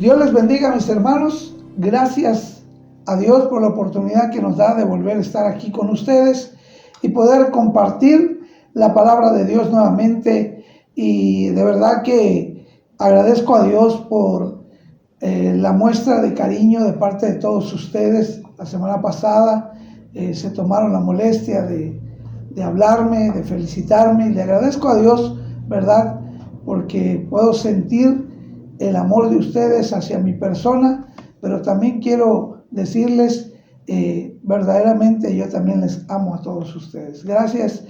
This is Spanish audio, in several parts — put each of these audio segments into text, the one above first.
Dios les bendiga, mis hermanos. Gracias a Dios por la oportunidad que nos da de volver a estar aquí con ustedes y poder compartir la palabra de Dios nuevamente. Y de verdad que agradezco a Dios por la muestra de cariño de parte de todos ustedes. La semana pasada se tomaron la molestia de hablarme, de felicitarme, y le agradezco a Dios, ¿verdad? Porque puedo sentir el amor de ustedes hacia mi persona, pero también quiero decirles verdaderamente yo también les amo a todos ustedes. Gracias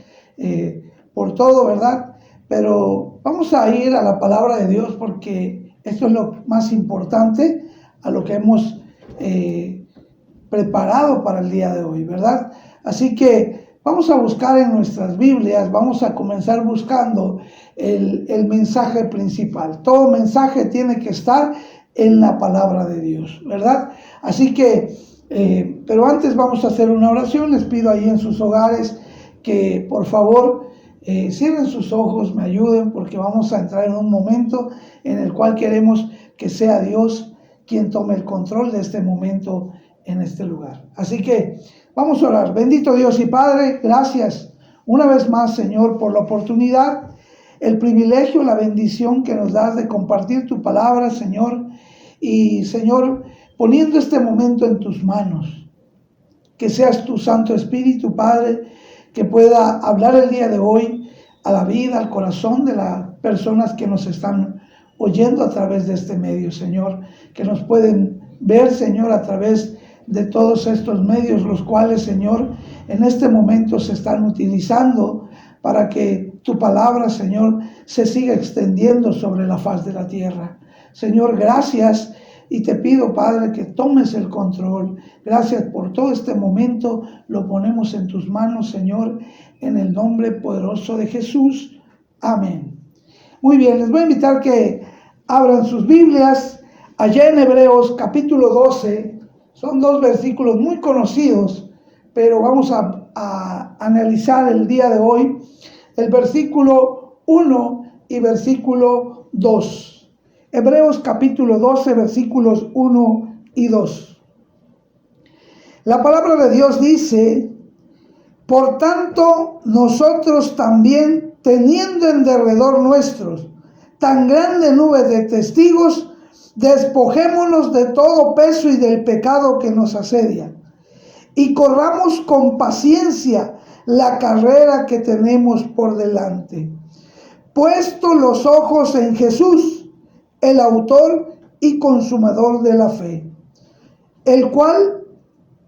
por todo, ¿verdad? Pero vamos a ir a la palabra de Dios porque esto es lo más importante a lo que hemos preparado para el día de hoy, ¿verdad? Así que vamos a buscar en nuestras Biblias, vamos a comenzar buscando el mensaje principal. Todo mensaje tiene que estar en la palabra de Dios, ¿verdad? Así que, pero antes vamos a hacer una oración. Les pido ahí en sus hogares que por favor cierren sus ojos, me ayuden, porque vamos a entrar en un momento en el cual queremos que sea Dios quien tome el control de este momento en este lugar. Así que vamos a orar. Bendito Dios y Padre, gracias una vez más, Señor, por la oportunidad, el privilegio, la bendición que nos das de compartir tu palabra, Señor. Y, Señor, poniendo este momento en tus manos, que seas tu Santo Espíritu, Padre, que pueda hablar el día de hoy a la vida, al corazón de las personas que nos están oyendo a través de este medio, Señor, que nos pueden ver, Señor, a través de todos estos medios, los cuales, Señor, en este momento se están utilizando para que tu palabra, Señor, se siga extendiendo sobre la faz de la tierra. Señor, gracias, y te pido, Padre, que tomes el control. Gracias por todo este momento, lo ponemos en tus manos, Señor, en el nombre poderoso de Jesús. Amén. Muy bien, les voy a invitar que abran sus Biblias allá en Hebreos capítulo 12. Son dos versículos muy conocidos, pero vamos a analizar el día de hoy el versículo 1 y versículo 2. Hebreos capítulo 12, versículos 1 y 2. La palabra de Dios dice: por tanto, nosotros también, teniendo en derredor nuestros tan grande nube de testigos, despojémonos de todo peso y del pecado que nos asedia, y corramos con paciencia la carrera que tenemos por delante, puesto los ojos en Jesús, el autor y consumador de la fe, el cual,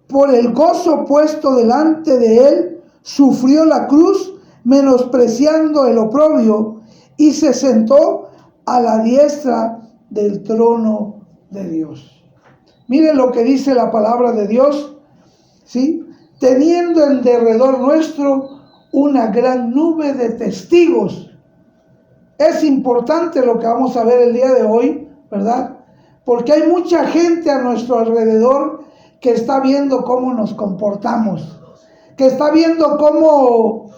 por el gozo puesto delante de él, sufrió la cruz, menospreciando el oprobio, y se sentó a la diestra del trono de Dios. Miren lo que dice la palabra de Dios, ¿sí? Teniendo en derredor nuestro una gran nube de testigos. Es importante lo que vamos a ver el día de hoy, ¿verdad? Porque hay mucha gente a nuestro alrededor que está viendo cómo nos comportamos, que está viendo cómo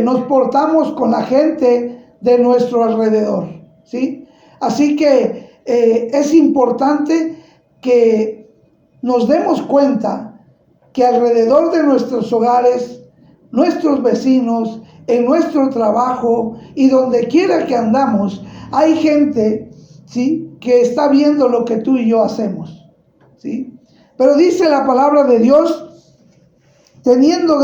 nos portamos con la gente de nuestro alrededor, ¿sí? Así que es importante que nos demos cuenta que alrededor de nuestros hogares, nuestros vecinos, en nuestro trabajo y donde quiera que andamos, hay gente, ¿sí?, que está viendo lo que tú y yo hacemos, ¿sí? Pero dice la palabra de Dios: teniendo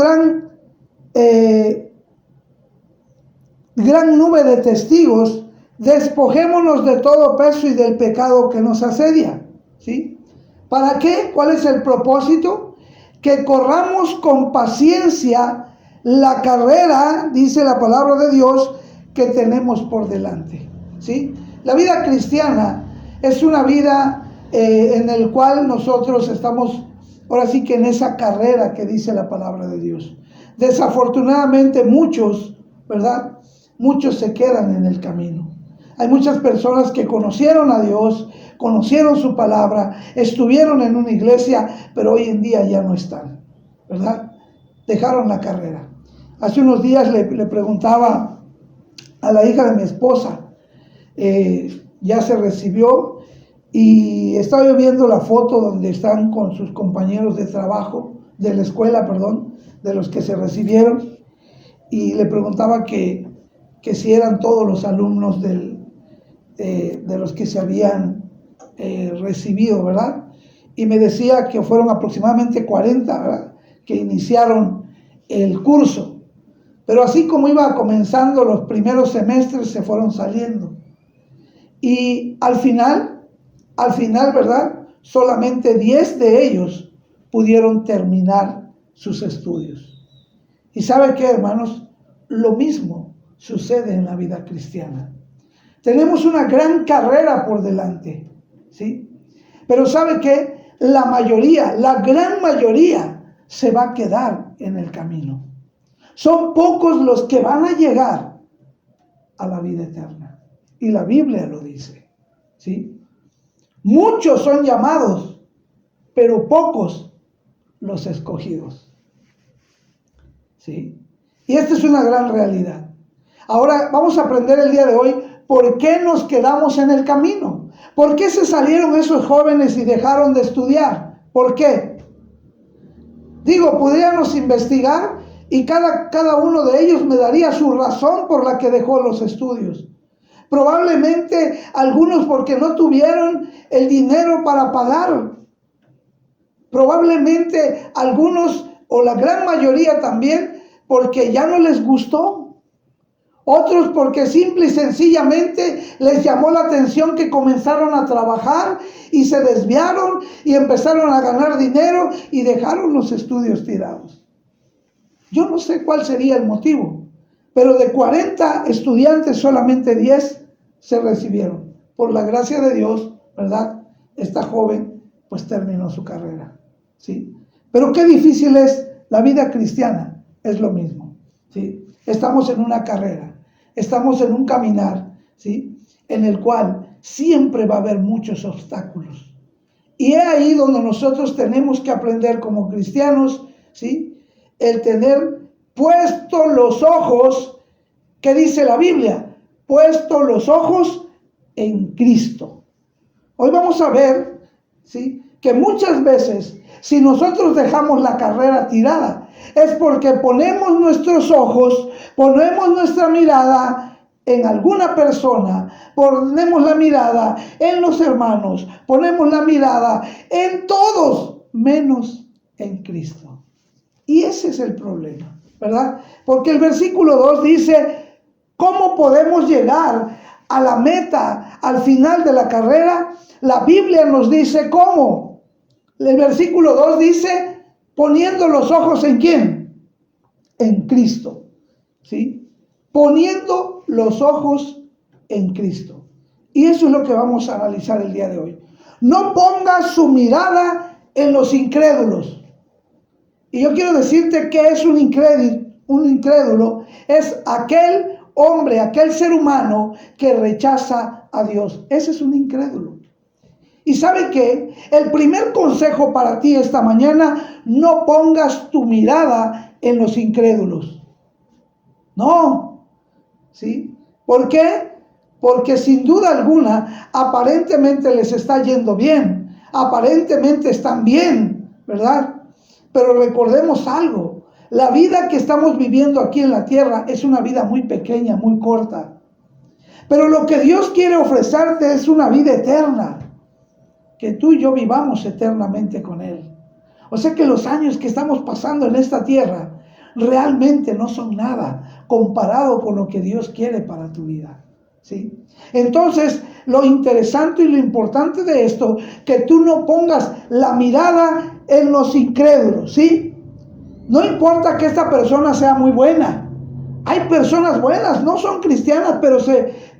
gran nube de testigos, despojémonos de todo peso y del pecado que nos asedia, ¿sí? ¿Para qué? ¿Cuál es el propósito? Que corramos con paciencia la carrera, dice la palabra de Dios, que tenemos por delante, ¿sí? La vida cristiana es una vida en el cual nosotros estamos, ahora sí que en esa carrera que dice la palabra de Dios. Desafortunadamente muchos, ¿verdad? Muchos se quedan en el camino. Hay muchas personas que conocieron a Dios, conocieron su palabra, estuvieron en una iglesia, pero hoy en día ya no están, ¿verdad? Dejaron la carrera. Hace unos días le preguntaba a la hija de mi esposa, ya se recibió, y estaba yo viendo la foto donde están con sus compañeros de trabajo, de la escuela, perdón, de los que se recibieron, y le preguntaba que si eran todos los alumnos de los que se habían recibido, ¿verdad? Y me decía que fueron aproximadamente 40, ¿verdad?, que iniciaron el curso. Pero así como iba comenzando los primeros semestres, se fueron saliendo. Y al final, ¿verdad?, solamente 10 de ellos pudieron terminar sus estudios. ¿Y sabe qué, hermanos? Lo mismo sucede en la vida cristiana. Tenemos una gran carrera por delante, ¿sí? Pero ¿sabe qué? La gran mayoría se va a quedar en el camino. Son pocos los que van a llegar a la vida eterna. Y la Biblia lo dice, ¿sí? Muchos son llamados, pero pocos los escogidos, ¿sí? Y esta es una gran realidad. Ahora vamos a aprender el día de hoy por qué nos quedamos en el camino. ¿Por qué se salieron esos jóvenes y dejaron de estudiar? ¿Por qué? Digo, podríamos investigar y cada uno de ellos me daría su razón por la que dejó los estudios. Probablemente algunos porque no tuvieron el dinero para pagar. Probablemente algunos, o la gran mayoría también, porque ya no les gustó. Otros porque simple y sencillamente les llamó la atención que comenzaron a trabajar y se desviaron y empezaron a ganar dinero y dejaron los estudios tirados. Yo no sé cuál sería el motivo, pero de 40 estudiantes solamente 10 se recibieron. Por la gracia de Dios, ¿verdad? Esta joven pues terminó su carrera, ¿sí? Pero qué difícil es la vida cristiana, es lo mismo, ¿sí? Estamos en una carrera. Estamos en un caminar, ¿sí?, en el cual siempre va a haber muchos obstáculos. Y es ahí donde nosotros tenemos que aprender como cristianos, ¿sí?, el tener puestos los ojos, ¿qué dice la Biblia? Puestos los ojos en Cristo. Hoy vamos a ver, ¿sí?, que muchas veces si nosotros dejamos la carrera tirada, es porque ponemos nuestros ojos, ponemos nuestra mirada en alguna persona, ponemos la mirada en los hermanos, ponemos la mirada en todos, menos en Cristo. Y ese es el problema, ¿verdad? Porque el versículo 2 dice, ¿cómo podemos llegar a la meta, al final de la carrera? La Biblia nos dice cómo. El versículo 2 dice, poniendo los ojos ¿en quién? En Cristo, ¿sí? Poniendo los ojos en Cristo. Y eso es lo que vamos a analizar el día de hoy. No ponga su mirada en los incrédulos. Y yo quiero decirte que es un incrédulo, es aquel hombre, aquel ser humano que rechaza a Dios. Ese es un incrédulo. Y ¿sabe qué? El primer consejo para ti esta mañana, no pongas tu mirada en los incrédulos. No. ¿Sí? ¿Por qué? Porque sin duda alguna, aparentemente les está yendo bien. Aparentemente están bien, ¿verdad? Pero recordemos algo. La vida que estamos viviendo aquí en la tierra es una vida muy pequeña, muy corta. Pero lo que Dios quiere ofrecerte es una vida eterna. Que tú y yo vivamos eternamente con Él. O sea que los años que estamos pasando en esta tierra realmente no son nada comparado con lo que Dios quiere para tu vida, ¿sí? Entonces, lo interesante y lo importante de esto, que tú no pongas la mirada en los incrédulos, ¿sí? No importa que esta persona sea muy buena. Hay personas buenas, no son cristianas,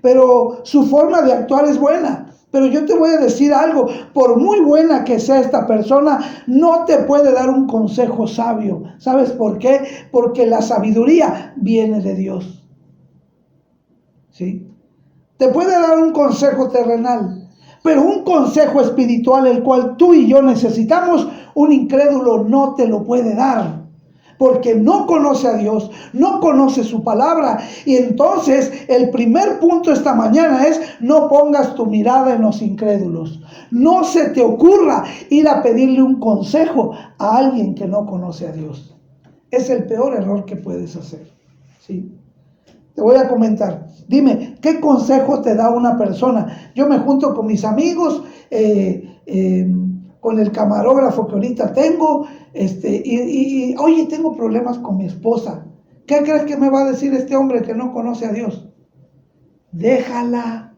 pero su forma de actuar es buena. Pero yo te voy a decir algo, por muy buena que sea esta persona, no te puede dar un consejo sabio. ¿Sabes por qué? Porque la sabiduría viene de Dios. ¿Sí? Te puede dar un consejo terrenal, pero un consejo espiritual, el cual tú y yo necesitamos, un incrédulo no te lo puede dar. Porque no conoce a Dios, no conoce su palabra. Y entonces el primer punto esta mañana es, no pongas tu mirada en los incrédulos. No se te ocurra ir a pedirle un consejo a alguien que no conoce a Dios. Es el peor error que puedes hacer, ¿sí? Te voy a comentar. Dime, ¿qué consejo te da una persona? Yo me junto con mis amigos, con el camarógrafo que ahorita tengo, oye, tengo problemas con mi esposa. ¿Qué crees que me va a decir este hombre que no conoce a Dios? Déjala.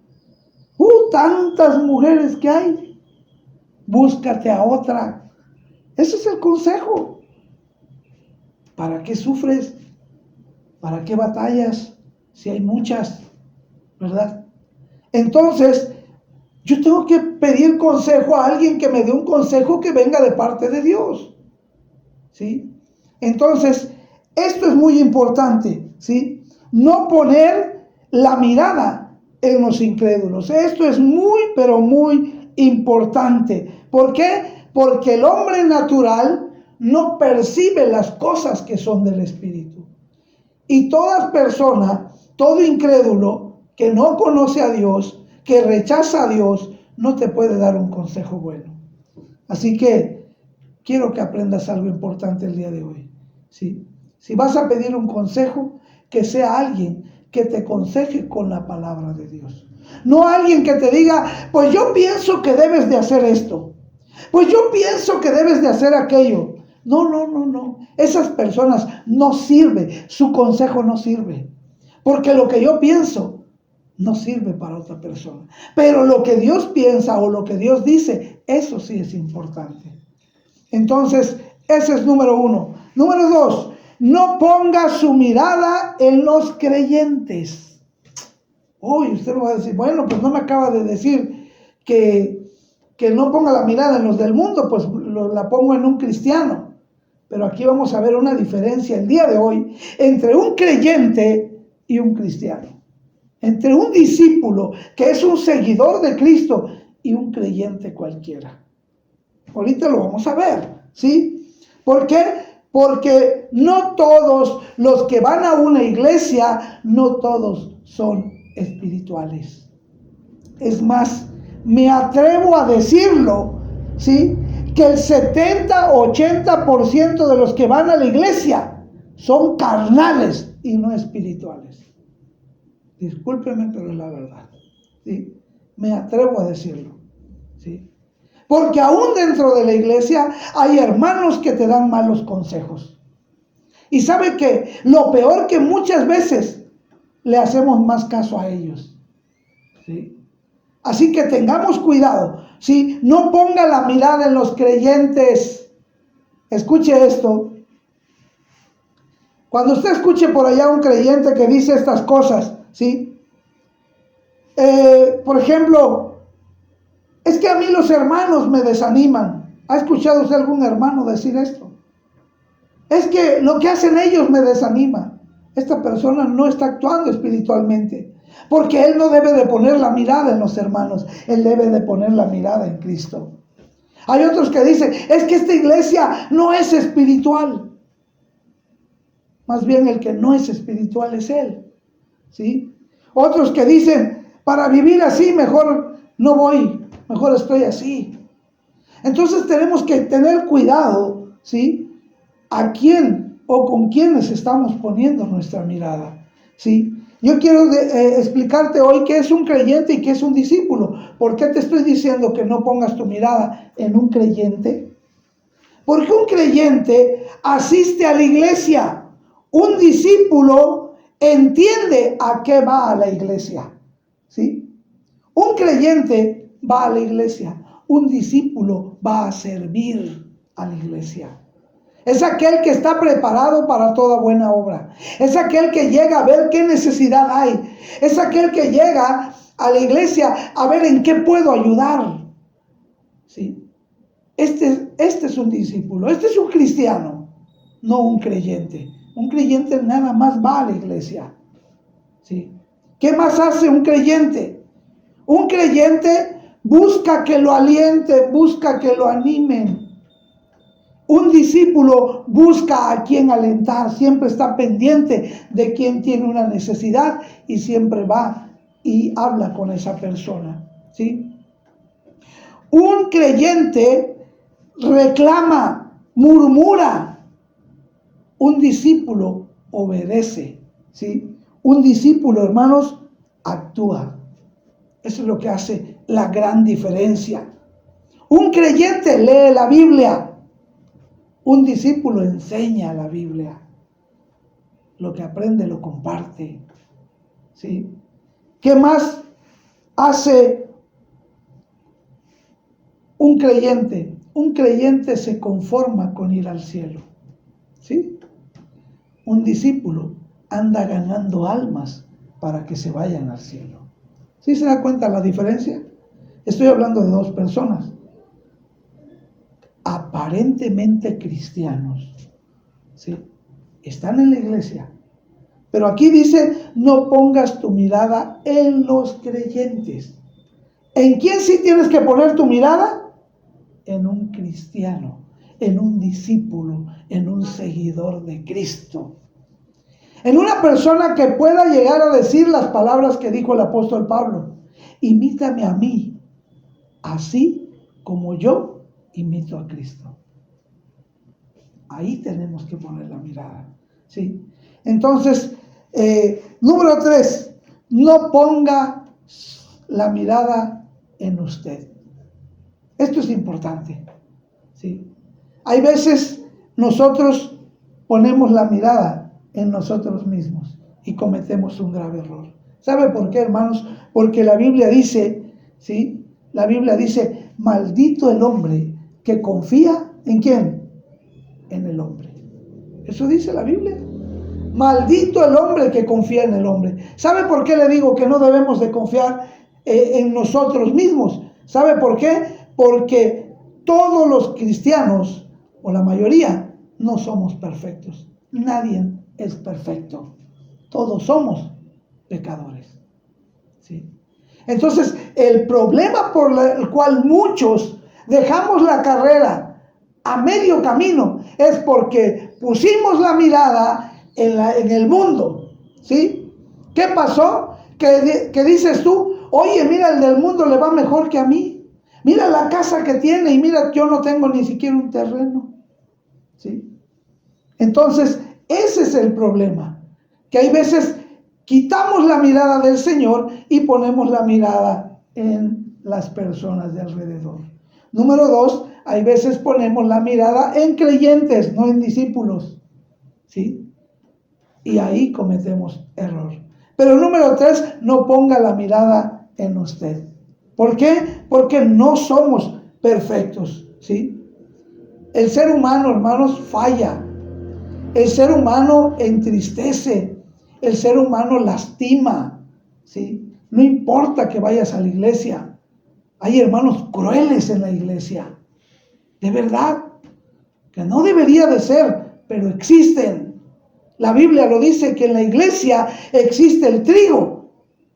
Tantas mujeres que hay. Búscate a otra. Ese es el consejo. ¿Para qué sufres? ¿Para qué batallas? Si hay muchas, ¿verdad? Entonces, yo tengo que pedir consejo a alguien que me dé un consejo que venga de parte de Dios, ¿sí? Entonces, esto es muy importante, ¿sí? No poner la mirada en los incrédulos. Esto es muy, pero muy importante. ¿Por qué? Porque el hombre natural no percibe las cosas que son del Espíritu. Y toda persona, todo incrédulo que no conoce a Dios, que rechaza a Dios, no te puede dar un consejo bueno. Así que quiero que aprendas algo importante el día de hoy, ¿sí? Si vas a pedir un consejo, que sea alguien que te aconseje con la palabra de Dios. No alguien que te diga, pues yo pienso que debes de hacer esto. Pues yo pienso que debes de hacer aquello. No. Esas personas no sirven. Su consejo no sirve. Porque lo que yo pienso no sirve para otra persona. Pero lo que Dios piensa o lo que Dios dice, eso sí es importante. Entonces, ese es número 1. Número 2, no ponga su mirada en los creyentes. Hoy usted me va a decir, bueno, pues no me acaba de decir que no ponga la mirada en los del mundo, pues la pongo en un cristiano. Pero aquí vamos a ver una diferencia el día de hoy entre un creyente y un cristiano. Entre un discípulo que es un seguidor de Cristo y un creyente cualquiera. Ahorita lo vamos a ver, ¿sí? ¿Por qué? Porque no todos los que van a una iglesia, no todos son espirituales. Es más, me atrevo a decirlo, ¿sí? que el 70-80% de los que van a la iglesia son carnales y no espirituales. Discúlpeme, pero es la verdad. ¿Sí? Me atrevo a decirlo. ¿Sí? Porque aún dentro de la iglesia hay hermanos que te dan malos consejos. Y sabe que lo peor, que muchas veces le hacemos más caso a ellos. ¿Sí? Así que tengamos cuidado. ¿Sí? No ponga la mirada en los creyentes. Escuche esto. Cuando usted escuche por allá un creyente que dice estas cosas, ¿sí? Por ejemplo, es que a mí los hermanos me desaniman. ¿Ha escuchado usted algún hermano decir esto? Es que lo que hacen ellos me desanima. Esta persona no está actuando espiritualmente, porque él no debe de poner la mirada en los hermanos, él debe de poner la mirada en Cristo. Hay otros que dicen, es que esta iglesia no es espiritual. Más bien el que no es espiritual es él. ¿Sí? Otros que dicen, para vivir así mejor no voy, mejor estoy así. Entonces tenemos que tener cuidado, ¿sí? A quién o con quiénes estamos poniendo nuestra mirada, ¿sí? Yo quiero explicarte hoy qué es un creyente y qué es un discípulo. ¿Por qué te estoy diciendo que no pongas tu mirada en un creyente? Porque un creyente asiste a la iglesia. Un discípulo entiende a qué va a la iglesia. ¿Sí? Un creyente va a la iglesia. Un discípulo va a servir a la iglesia. Es aquel que está preparado para toda buena obra. Es aquel que llega a ver qué necesidad hay. Es aquel que llega a la iglesia a ver en qué puedo ayudar. ¿Sí? Este es un discípulo. Este es un cristiano, no un creyente. Un creyente nada más va a la iglesia. ¿Sí? ¿Qué más hace un creyente? Un creyente busca que lo alienten, busca que lo animen. Un discípulo busca a quien alentar, siempre está pendiente de quien tiene una necesidad y siempre va y habla con esa persona. ¿Sí? Un creyente reclama, murmura. Un discípulo obedece. ¿Sí? Un discípulo, hermanos, actúa. Eso es lo que hace la gran diferencia. Un creyente lee la Biblia. Un discípulo enseña la Biblia. Lo que aprende lo comparte. ¿Sí? ¿Qué más hace un creyente? Un creyente se conforma con ir al cielo. ¿Sí? Un discípulo anda ganando almas para que se vayan al cielo. ¿Sí se da cuenta la diferencia? Estoy hablando de dos personas aparentemente cristianos, ¿sí? Están en la iglesia, pero aquí dice, no pongas tu mirada en los creyentes. ¿En quién sí tienes que poner tu mirada? En un cristiano, en un discípulo, en un seguidor de Cristo, en una persona que pueda llegar a decir las palabras que dijo el apóstol Pablo: imítame a mí, así como yo imito a Cristo. Ahí tenemos que poner la mirada. ¿Sí? Entonces, número 3, no ponga la mirada en usted. Esto es importante. ¿Sí? Hay veces nosotros ponemos la mirada en nosotros mismos y cometemos un grave error. ¿Sabe por qué, hermanos? Porque la Biblia dice, ¿sí? La Biblia dice, maldito el hombre que confía ¿en quién? En el hombre. Eso dice la Biblia. Maldito el hombre que confía en el hombre. ¿Sabe por qué le digo que no debemos de confiar en nosotros mismos? ¿Sabe por qué? Porque todos los cristianos, o la mayoría, no somos perfectos. Nadie es perfecto. Todos somos pecadores. ¿Sí? Entonces, el problema por el cual muchos dejamos la carrera a medio camino es porque pusimos la mirada en el mundo. ¿Sí? ¿Qué pasó? Que dices tú, oye, mira, el del mundo le va mejor que a mí. Mira la casa que tiene y mira, yo no tengo ni siquiera un terreno. ¿Sí? Entonces, ese es el problema, que hay veces quitamos la mirada del Señor y ponemos la mirada en las personas de alrededor. Número 2, hay veces ponemos la mirada en creyentes, no en discípulos. ¿Sí? Y ahí cometemos error. Pero número 3, no ponga la mirada en usted. ¿Por qué? Porque no somos perfectos. ¿Sí? El ser humano, hermanos, falla. El ser humano entristece. El ser humano lastima. ¿Sí? No importa que vayas a la iglesia. Hay hermanos crueles en la iglesia. De verdad. Que no debería de ser, pero existen. La Biblia lo dice, que en la iglesia existe el trigo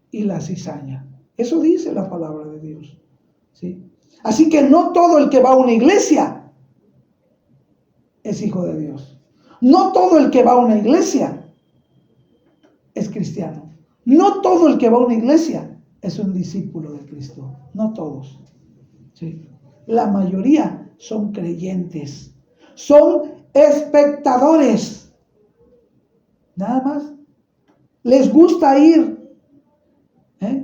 y la cizaña. Eso dice la palabra de Dios. ¿Sí? Así que no todo el que va a una iglesia es hijo de Dios. No todo el que va a una iglesia es cristiano. No todo el que va a una iglesia es un discípulo de Cristo. No todos. ¿Sí? La mayoría son creyentes. Son espectadores. Nada más. Les gusta ir.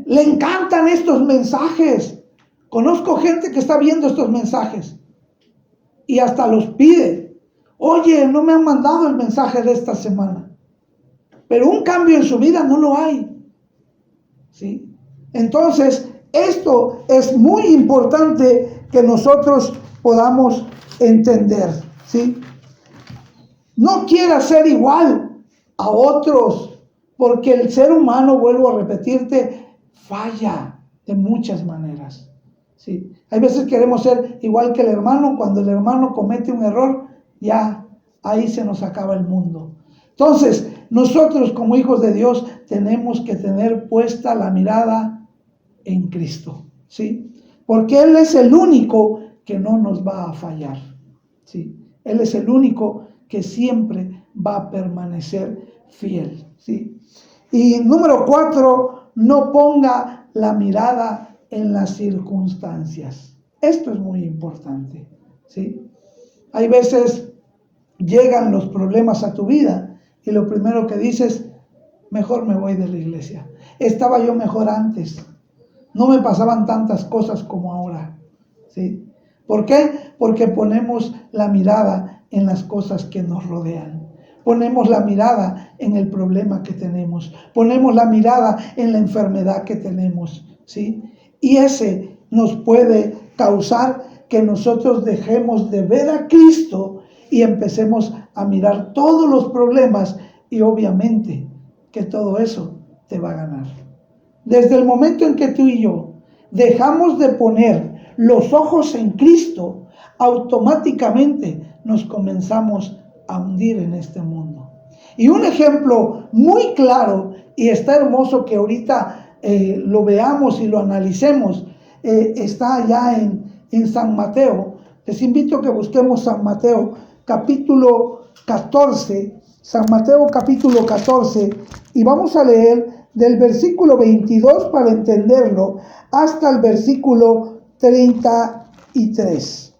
Le encantan estos mensajes. Conozco gente que está viendo estos mensajes y hasta los pide. Oye, no me han mandado el mensaje de esta semana. Pero un cambio en su vida no lo hay. ¿Sí? Entonces, esto es muy importante que nosotros podamos entender. ¿Sí? No quiera ser igual a otros, porque el ser humano, vuelvo a repetirte, falla de muchas maneras. ¿Sí? Hay veces queremos ser igual que el hermano. Cuando el hermano comete un error, ya ahí se nos acaba el mundo. Entonces, nosotros como hijos de Dios tenemos que tener puesta la mirada en Cristo. ¿Sí? Porque Él es el único que no nos va a fallar. ¿Sí? Él es el único que siempre va a permanecer fiel. ¿Sí? Y número 4, no ponga la mirada en las circunstancias. Esto es muy importante. ¿Sí? Hay veces llegan los problemas a tu vida y lo primero que dices, mejor me voy de la iglesia. Estaba yo mejor antes. No me pasaban tantas cosas como ahora. ¿Sí? ¿Por qué? Porque ponemos la mirada en las cosas que nos rodean. Ponemos la mirada en el problema que tenemos. Ponemos la mirada en la enfermedad que tenemos. ¿Sí? Y ese nos puede causar que nosotros dejemos de ver a Cristo y empecemos a mirar todos los problemas, y obviamente que todo eso te va a ganar. Desde el momento en que tú y yo dejamos de poner los ojos en Cristo, automáticamente nos comenzamos a hundir en este mundo. Y un ejemplo muy claro, y está hermoso que ahorita lo veamos y lo analicemos, está allá en San Mateo. Les invito a que busquemos San Mateo capítulo 14, San Mateo capítulo 14, y vamos a leer del versículo 22 para entenderlo hasta el versículo 33.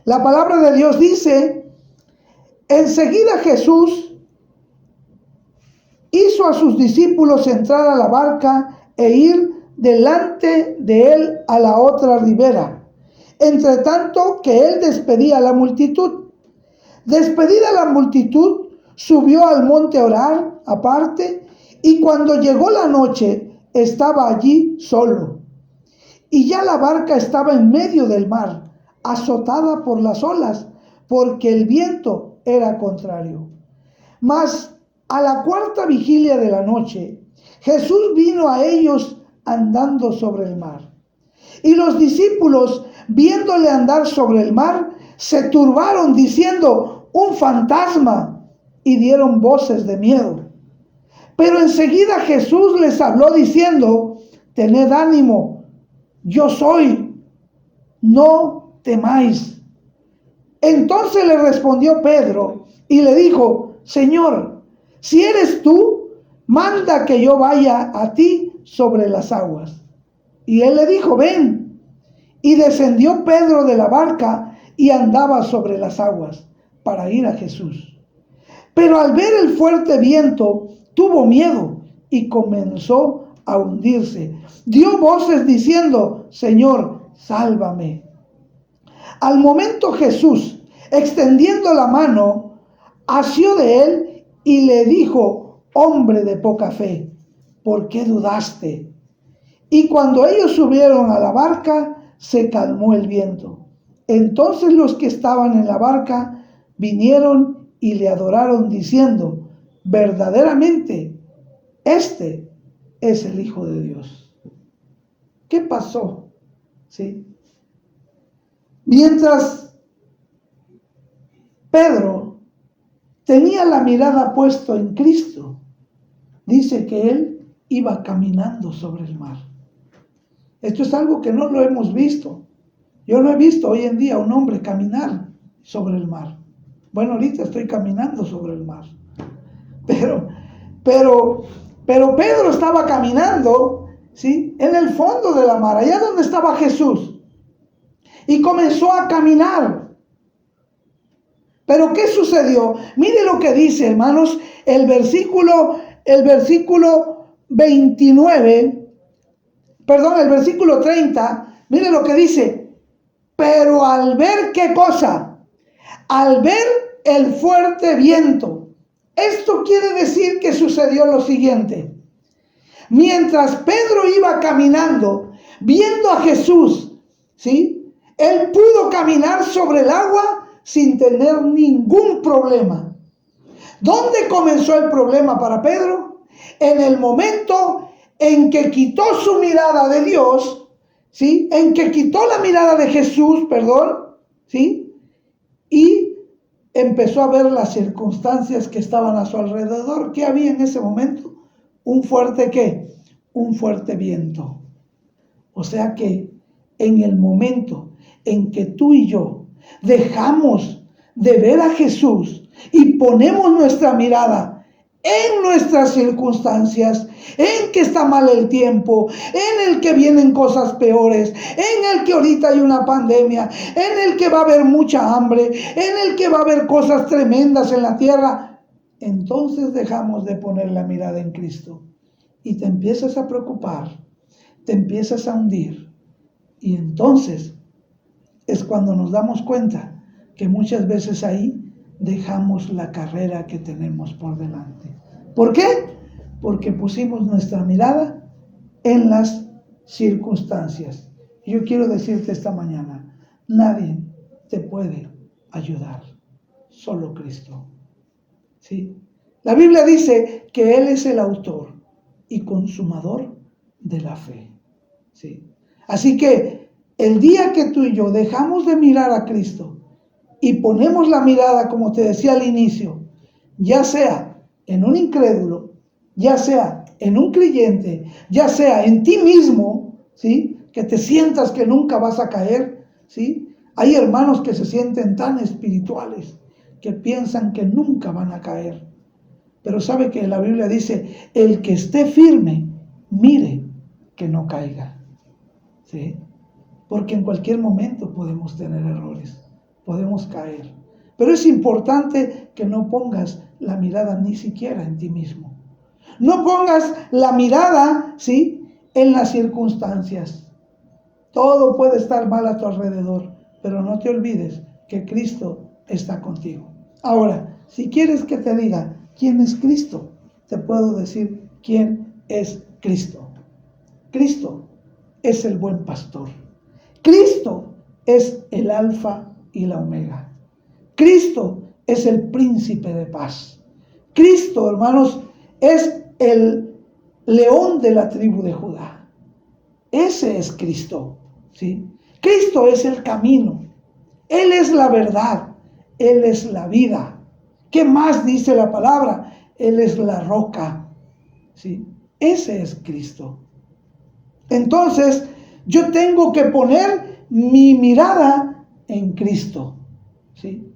La palabra de Dios dice: enseguida Jesús hizo a sus discípulos entrar a la barca e ir delante de él a la otra ribera, entre tanto que él despedía a la multitud. Despedida la multitud, subió al monte a orar aparte, y cuando llegó la noche, estaba allí solo. Y ya la barca estaba en medio del mar, azotada por las olas, porque el viento era contrario. Mas a la cuarta vigilia de la noche, Jesús vino a ellos andando sobre el mar. Y los discípulos, viéndole andar sobre el mar, se turbaron diciendo: un fantasma, y dieron voces de miedo. Pero enseguida Jesús les habló diciendo: tened ánimo, yo soy, no temáis. Entonces le respondió Pedro y le dijo: Señor, si eres tú, manda que yo vaya a ti sobre las aguas. Y él le dijo: ven. Y descendió Pedro de la barca y andaba sobre las aguas para ir a Jesús. Pero al ver el fuerte viento, tuvo miedo y comenzó a hundirse. Dio voces diciendo: Señor, sálvame. Al momento Jesús, extendiendo la mano, asió de él y le dijo: hombre de poca fe, ¿por qué dudaste? Y cuando ellos subieron a la barca, se calmó el viento. Entonces los que estaban en la barca vinieron y le adoraron diciendo: verdaderamente, este es el Hijo de Dios. ¿Qué pasó? ¿Sí? Mientras Pedro tenía la mirada puesta en Cristo, dice que él iba caminando sobre el mar. Esto es algo que no lo hemos visto. Yo no he visto hoy en día a un hombre caminar sobre el mar. Bueno, ahorita estoy caminando sobre el mar. Pero Pedro estaba caminando, ¿sí?, en el fondo de la mar, allá donde estaba Jesús. Y comenzó a caminar. Pero ¿qué sucedió? Mire lo que dice, hermanos, el versículo 30, mire lo que dice. Pero al ver, ¿qué cosa? Al ver el fuerte viento. Esto quiere decir que sucedió lo siguiente. Mientras Pedro iba caminando, viendo a Jesús, ¿sí?, él pudo caminar sobre el agua sin tener ningún problema. ¿Dónde comenzó el problema para Pedro? En el momento en que quitó su mirada de Dios, ¿sí?, en que quitó la mirada de Jesús, ¿sí?, y empezó a ver las circunstancias que estaban a su alrededor. ¿Qué había en ese momento? Un fuerte ¿qué? Un fuerte viento. O sea que en el momento en que tú y yo dejamos de ver a Jesús y ponemos nuestra mirada en nuestras circunstancias, en que está mal el tiempo, en el que vienen cosas peores, en el que ahorita hay una pandemia, en el que va a haber mucha hambre, en el que va a haber cosas tremendas en la tierra, entonces dejamos de poner la mirada en Cristo y te empiezas a preocupar, te empiezas a hundir, y entonces es cuando nos damos cuenta que muchas veces ahí dejamos la carrera que tenemos por delante. ¿Por qué? Porque pusimos nuestra mirada en las circunstancias. Yo quiero decirte esta mañana, nadie te puede ayudar, solo Cristo. ¿Sí? La Biblia dice que Él es el autor y consumador de la fe. ¿Sí? Así que el día que tú y yo dejamos de mirar a Cristo y ponemos la mirada, como te decía al inicio, ya sea en un incrédulo, ya sea en un creyente, ya sea en ti mismo, ¿sí?, que te sientas que nunca vas a caer, ¿sí? Hay hermanos que se sienten tan espirituales que piensan que nunca van a caer. Pero sabe que la Biblia dice, el que esté firme, mire que no caiga, ¿sí? Porque en cualquier momento podemos tener errores, podemos caer. Pero es importante que no pongas la mirada ni siquiera en ti mismo. No pongas la mirada, ¿sí?, en las circunstancias. Todo puede estar mal a tu alrededor, pero no te olvides que Cristo está contigo. Ahora, si quieres que te diga quién es Cristo, te puedo decir quién es Cristo. Cristo es el buen pastor. Cristo es el alfa y la omega. Cristo es el príncipe de paz. Cristo, hermanos, es el león de la tribu de Judá. Ese es Cristo, ¿sí? Cristo es el camino. Él es la verdad. Él es la vida. ¿Qué más dice la palabra? Él es la roca, ¿sí? Ese es Cristo. Entonces, yo tengo que poner mi mirada en Cristo, ¿sí?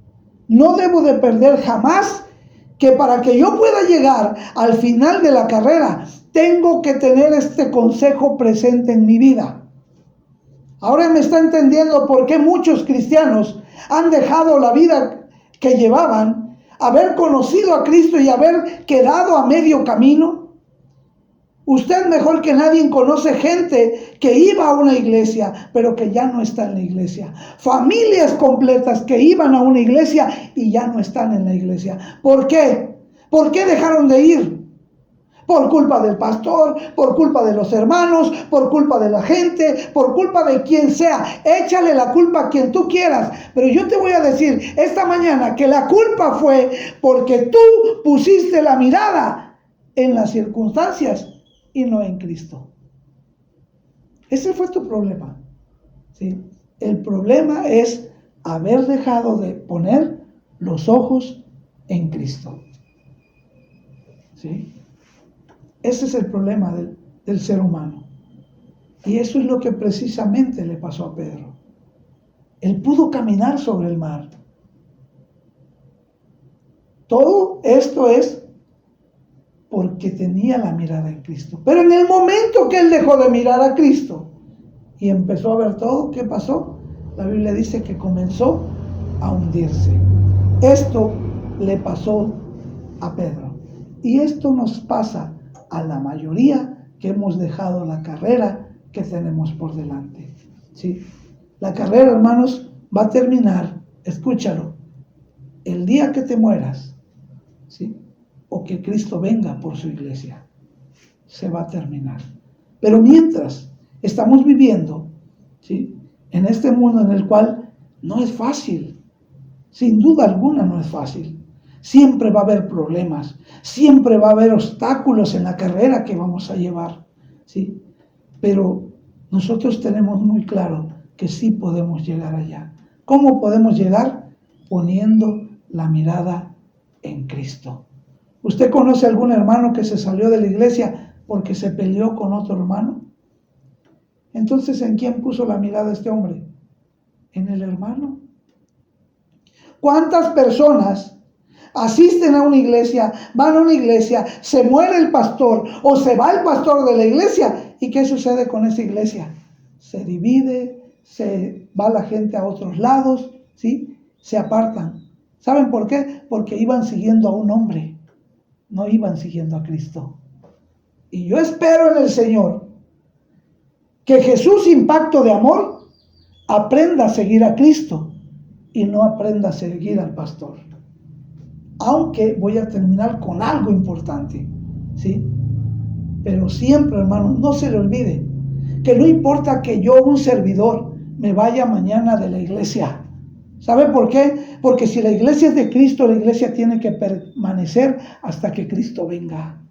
No debo de perder jamás que para que yo pueda llegar al final de la carrera, tengo que tener este consejo presente en mi vida. Ahora me está entendiendo por qué muchos cristianos han dejado la vida que llevaban, haber conocido a Cristo y haber quedado a medio camino. Usted mejor que nadie conoce gente que iba a una iglesia, pero que ya no está en la iglesia. Familias completas que iban a una iglesia y ya no están en la iglesia. ¿Por qué? ¿Por qué dejaron de ir? Por culpa del pastor, por culpa de los hermanos, por culpa de la gente, por culpa de quien sea. Échale la culpa a quien tú quieras. Pero yo te voy a decir esta mañana que la culpa fue porque tú pusiste la mirada en las circunstancias y no en Cristo. Ese fue tu problema, ¿sí? El problema es haber dejado de poner los ojos en Cristo, ¿sí? Ese es el problema del ser humano. Y eso es lo que precisamente le pasó a Pedro. Él pudo caminar sobre el mar. Todo esto es porque tenía la mirada en Cristo. Pero en el momento que él dejó de mirar a Cristo y empezó a ver todo, ¿qué pasó? La Biblia dice que comenzó a hundirse. Esto le pasó a Pedro. Y esto nos pasa a la mayoría que hemos dejado la carrera que tenemos por delante, ¿sí? La carrera, hermanos, va a terminar, escúchalo, el día que te mueras, ¿sí? O que Cristo venga por su iglesia, se va a terminar. Pero mientras estamos viviendo, ¿sí?, en este mundo en el cual no es fácil, sin duda alguna no es fácil. Siempre va a haber problemas, siempre va a haber obstáculos en la carrera que vamos a llevar, ¿sí? Pero nosotros tenemos muy claro que sí podemos llegar allá. ¿Cómo podemos llegar? Poniendo la mirada en Cristo. ¿Usted conoce algún hermano que se salió de la iglesia porque se peleó con otro hermano? Entonces, ¿en quién puso la mirada este hombre? ¿En el hermano? ¿Cuántas personas asisten a una iglesia, van a una iglesia, se muere el pastor o se va el pastor de la iglesia? ¿Y qué sucede con esa iglesia? Se divide, se va la gente a otros lados, ¿sí? Se apartan. ¿Saben por qué? Porque iban siguiendo a un hombre, no iban siguiendo a Cristo. Y yo espero en el Señor que Jesús, impacto de amor, aprenda a seguir a Cristo y no aprenda a seguir al pastor. Aunque voy a terminar con algo importante, ¿sí? Pero siempre, hermano, no se le olvide que no importa que yo, un servidor, me vaya mañana de la iglesia. ¿Sabe por qué? Porque si la iglesia es de Cristo, la iglesia tiene que permanecer hasta que Cristo venga.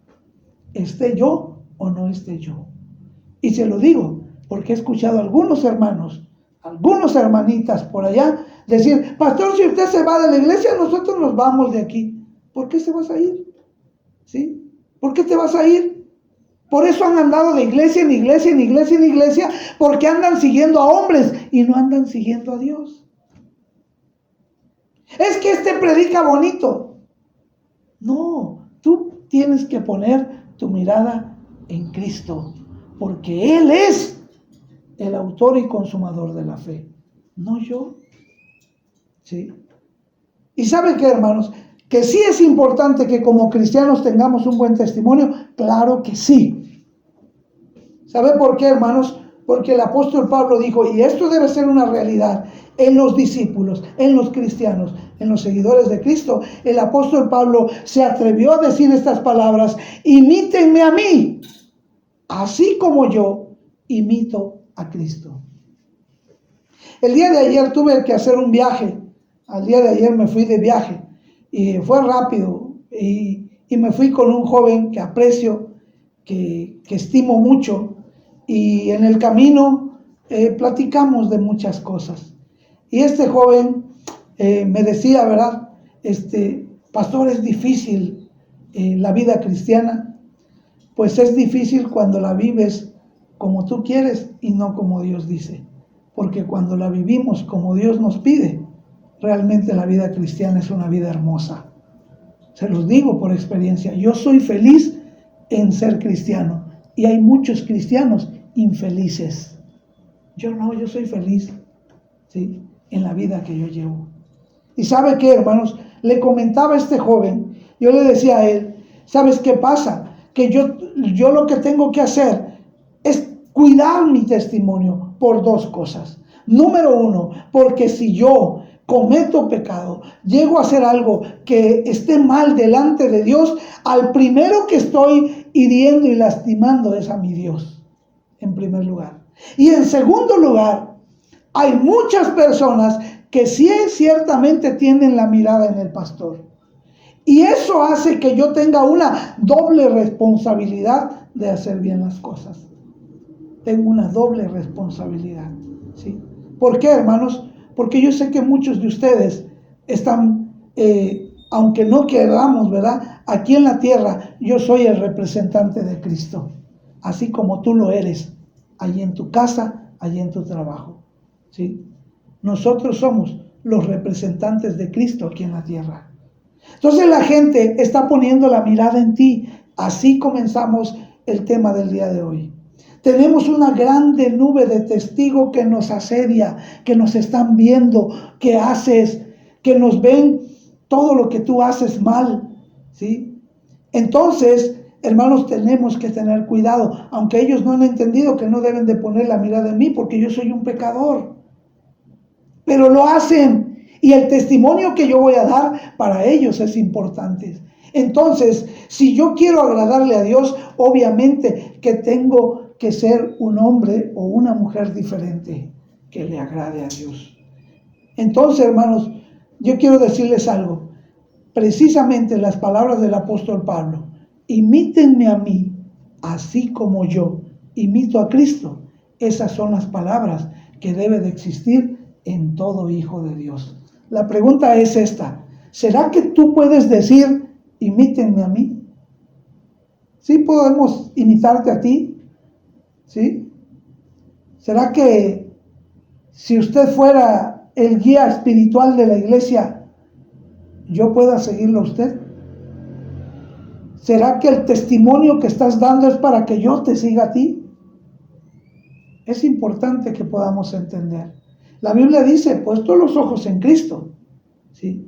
Esté yo o no esté yo. Y se lo digo porque he escuchado a algunos hermanos, algunas hermanitas por allá, decir: pastor, si usted se va de la iglesia, nosotros nos vamos de aquí. ¿Por qué se vas a ir? ¿Sí? ¿Por qué te vas a ir? Por eso han andado de iglesia en iglesia, en iglesia, en iglesia, porque andan siguiendo a hombres y no andan siguiendo a Dios. Es que este predica bonito. No, tú tienes que poner tu mirada en Cristo, porque Él es el autor y consumador de la fe, no yo. ¿Sí? ¿Y saben qué, hermanos? Que sí es importante que como cristianos tengamos un buen testimonio. Claro que sí. ¿Sabe por qué, hermanos? Porque el apóstol Pablo dijo, y esto debe ser una realidad en los discípulos, en los cristianos, en los seguidores de Cristo. El apóstol Pablo se atrevió a decir estas palabras: imítenme a mí, así como yo imito a Cristo. El día de ayer tuve que hacer un viaje. Al día de ayer me fui de viaje y fue rápido y me fui con un joven que aprecio, que estimo mucho, y en el camino platicamos de muchas cosas. Y este joven me decía, ¿verdad? Pastor, es difícil la vida cristiana. Pues es difícil cuando la vives como tú quieres y no como Dios dice. Porque cuando la vivimos como Dios nos pide, realmente la vida cristiana es una vida hermosa. Se los digo por experiencia. Yo soy feliz en ser cristiano y hay muchos cristianos infelices. Yo soy feliz, ¿sí? En la vida que yo llevo. ¿Y sabe qué, hermanos? Le comentaba a este joven, yo le decía a él, ¿sabes qué pasa? Que yo lo que tengo que hacer es cuidar mi testimonio por dos cosas. Número uno, porque si yo cometo pecado, llego a hacer algo que esté mal delante de Dios, al primero que estoy hiriendo y lastimando es a mi Dios, en primer lugar. Y en segundo lugar, hay muchas personas que sí ciertamente tienen la mirada en el pastor. Y eso hace que yo tenga una doble responsabilidad de hacer bien las cosas. Tengo una doble responsabilidad, ¿sí? ¿Por qué, hermanos? Porque yo sé que muchos de ustedes están, aunque no queramos, ¿verdad? Aquí en la tierra yo soy el representante de Cristo, así como tú lo eres, allí en tu casa, allí en tu trabajo, ¿sí? Nosotros somos los representantes de Cristo aquí en la tierra. Entonces la gente está poniendo la mirada en ti. Así comenzamos el tema del día de hoy. Tenemos una grande nube de testigos que nos asedia, que nos están viendo, que haces, que nos ven todo lo que tú haces mal, ¿sí? Entonces, hermanos, tenemos que tener cuidado, aunque ellos no han entendido que no deben de poner la mirada en mí porque yo soy un pecador. Pero lo hacen y el testimonio que yo voy a dar para ellos es importante. Entonces, si yo quiero agradarle a Dios, obviamente que tengo que ser un hombre o una mujer diferente que le agrade a Dios. Entonces, hermanos, yo quiero decirles algo. Precisamente las palabras del apóstol Pablo: imítenme a mí, así como yo imito a Cristo. Esas son las palabras que debe de existir en todo hijo de Dios. La pregunta es esta: ¿será que tú puedes decir, imítenme a mí? ¿Sí podemos imitarte a ti? ¿Sí? ¿Será que si usted fuera el guía espiritual de la iglesia, yo pueda seguirlo a usted? ¿Será que el testimonio que estás dando es para que yo te siga a ti? Es importante que podamos entender. La Biblia dice, puesto los ojos en Cristo, ¿sí?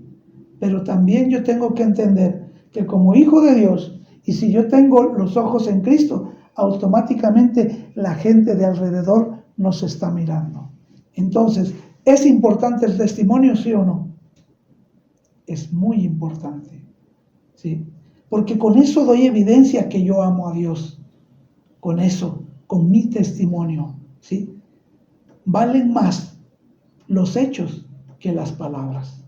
Pero también yo tengo que entender que como hijo de Dios, y si yo tengo los ojos en Cristo, automáticamente la gente de alrededor nos está mirando. Entonces, ¿es importante el testimonio, sí o no? Es muy importante, ¿sí? Porque con eso doy evidencia que yo amo a Dios. Con eso, con mi testimonio, ¿sí? Valen más los hechos que las palabras.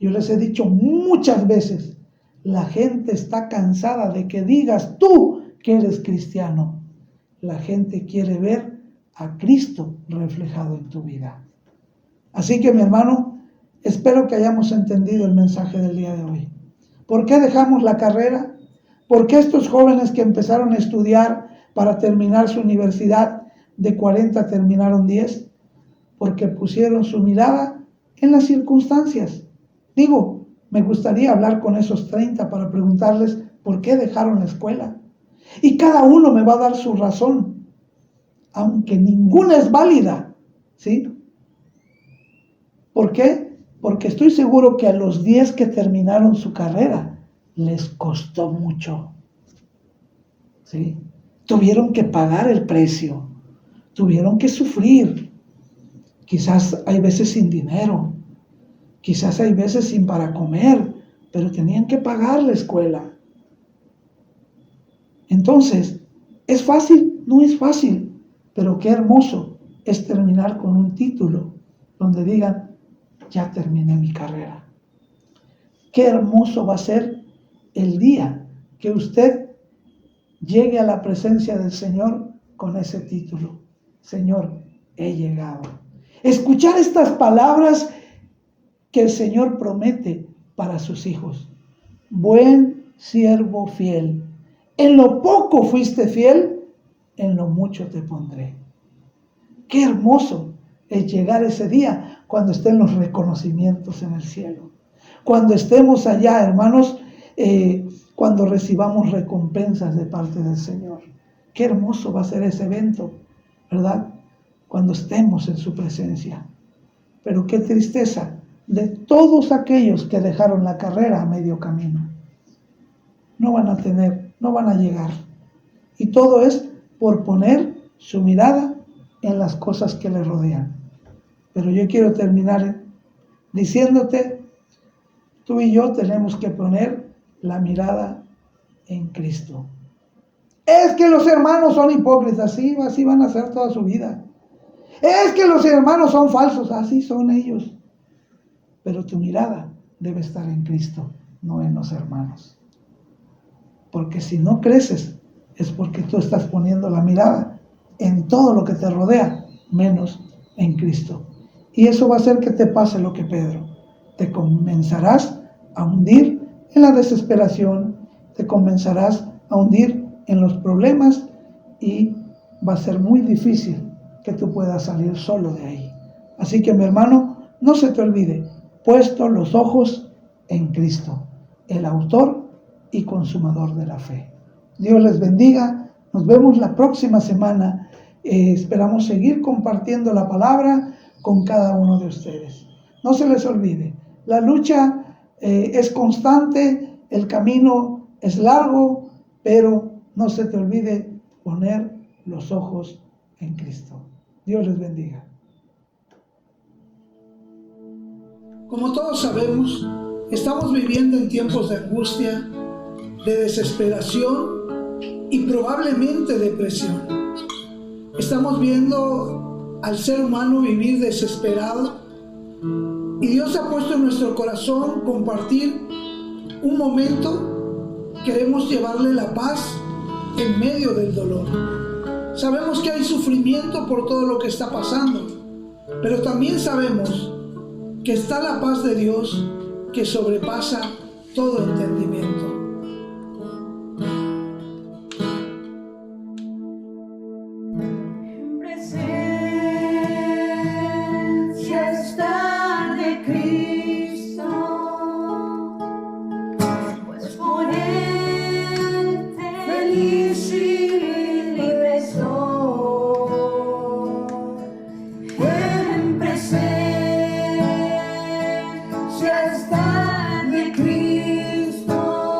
Yo les he dicho muchas veces, la gente está cansada de que digas tú que eres cristiano. La gente quiere ver a Cristo reflejado en tu vida. Así que, mi hermano, espero que hayamos entendido el mensaje del día de hoy. ¿Por qué dejamos la carrera? ¿Por qué estos jóvenes que empezaron a estudiar para terminar su universidad, de 40 terminaron 10? Porque pusieron su mirada en las circunstancias. Digo, me gustaría hablar con esos 30 para preguntarles por qué dejaron la escuela. Y cada uno me va a dar su razón, aunque ninguna es válida, ¿sí? ¿Por qué? Porque estoy seguro que a los 10 que terminaron su carrera les costó mucho, ¿sí? Tuvieron que pagar el precio, tuvieron que sufrir. Quizás hay veces sin dinero, quizás hay veces sin para comer, pero tenían que pagar la escuela. Entonces, ¿es fácil? No es fácil, pero qué hermoso es terminar con un título donde digan, ya terminé mi carrera. Qué hermoso va a ser el día que usted llegue a la presencia del Señor con ese título. Señor, he llegado. Escuchar estas palabras que el Señor promete para sus hijos. Buen siervo fiel. En lo poco fuiste fiel, en lo mucho te pondré. Qué hermoso es llegar ese día cuando estén los reconocimientos en el cielo. Cuando estemos allá, hermanos, cuando recibamos recompensas de parte del Señor. Qué hermoso va a ser ese evento, ¿verdad? cuando estemos en su presencia. Pero qué tristeza de todos aquellos que dejaron la carrera a medio camino. No van a llegar. Y todo es por poner su mirada en las cosas que le rodean. Pero yo quiero terminar diciéndote, tú y yo tenemos que poner la mirada en Cristo. Es que los hermanos son hipócritas, sí, así van a ser toda su vida. Es que los hermanos son falsos, así son ellos. Pero tu mirada debe estar en Cristo, no en los hermanos. Porque si no creces, es porque tú estás poniendo la mirada en todo lo que te rodea, menos en Cristo. Y eso va a hacer que te pase lo que Pedro. Te comenzarás a hundir en la desesperación, te comenzarás a hundir en los problemas y va a ser muy difícil que tú puedas salir solo de ahí. Así que, mi hermano, no se te olvide, puesto los ojos en Cristo, el autor y consumador de la fe. Dios les bendiga, nos vemos la próxima semana. Esperamos seguir compartiendo la palabra con cada uno de ustedes. No se les olvide, la lucha es constante, el camino es largo, pero no se te olvide poner los ojos en Cristo. Dios les bendiga. Como todos sabemos, estamos viviendo en tiempos de angustia, de desesperación y probablemente depresión. Estamos viendo al ser humano vivir desesperado y Dios ha puesto en nuestro corazón compartir un momento. Queremos llevarle la paz en medio del dolor. Sabemos que hay sufrimiento por todo lo que está pasando, pero también sabemos que está la paz de Dios que sobrepasa todo entendimiento. Está de Cristo.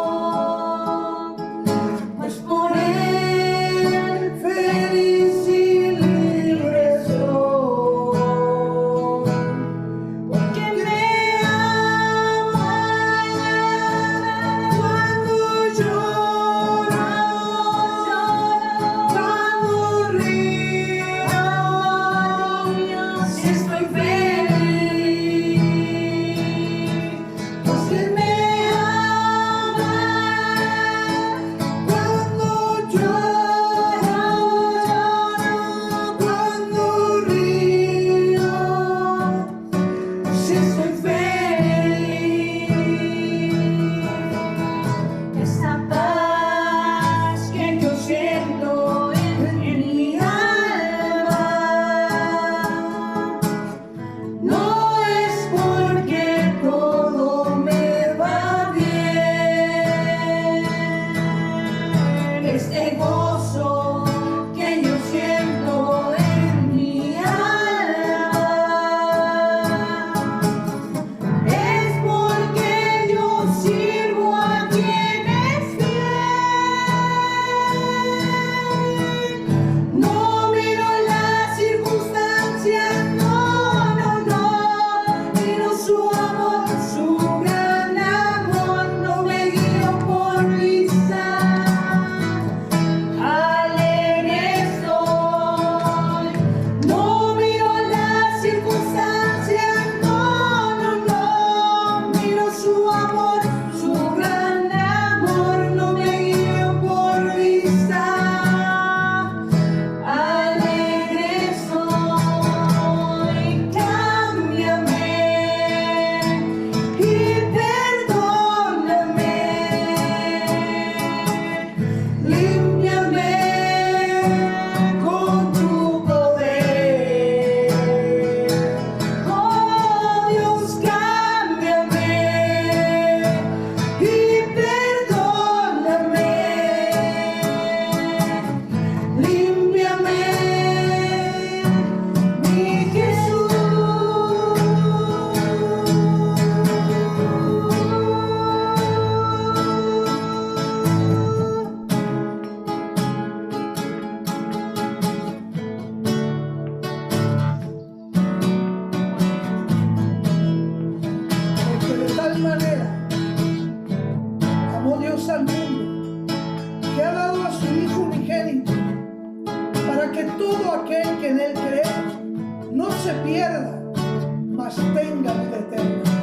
amó Dios al mundo, que ha dado a su Hijo unigénito, para que todo aquel que en Él cree no se pierda, mas tenga vida eterna.